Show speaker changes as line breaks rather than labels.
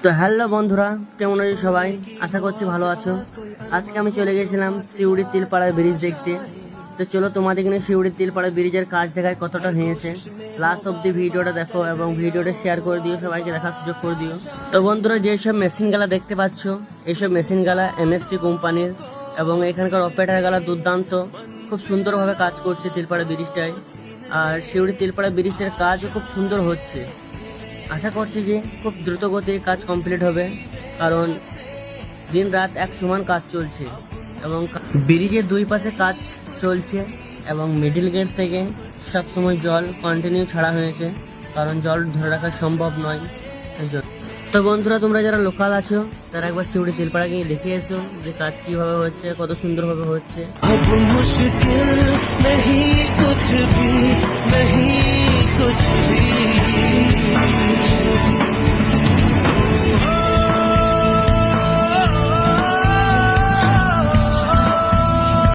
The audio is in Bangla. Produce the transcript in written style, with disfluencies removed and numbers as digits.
তো হ্যালো বন্ধুরা, কেমন আছো সবাই? আশা করছি ভালো আছো। আজকে আমি চলে গেছিলাম সিউড়ি তিলপাড়া ব্রিজ দেখতে। তো চলো তোমাদের কিনে সিউড়ি তিলপাড়া ব্রিজের কাজ দেখায় কতটা হয়েছে। লাস্ট অব্দি ভিডিওটা দেখো এবং ভিডিওটা শেয়ার করে দিও, সবাইকে দেখার সুযোগ করে দিও। তো বন্ধুরা, যেসব মেশিন গালা দেখতে পাচ্ছ, এইসব মেশিন গালা এমএসপি কোম্পানির এবং এখানকার অপারেটার গালা দুর্দান্ত, খুব সুন্দরভাবে কাজ করছে তিলপাড়া ব্রিজটায়। আর সিউড়ি তিলপাড়া ব্রিজটার কাজও খুব সুন্দর হচ্ছে। আশা করছি যে খুব দ্রুত গতিতে কাজ কমপ্লিট হবে, কারণ দিন রাত এক সমান কাজ চলছে এবং ব্রিজের দুই পাশে কাজ চলছে এবং মিডিল গেট থেকে সবসময় জল কন্টিনিউ ছাড়া হয়েছে, কারণ জল ধরে রাখা সম্ভব নয় সেই জন্য। তো বন্ধুরা, তোমরা যারা লোকাল আছো তারা একবার সিউড়ি তিলপাড়া গিয়ে দেখে এসো যে কাজ কিভাবে হচ্ছে, কত সুন্দরভাবে হচ্ছে।
अब मुश्किल नहीं कुछ भी, नहीं कुछ भी।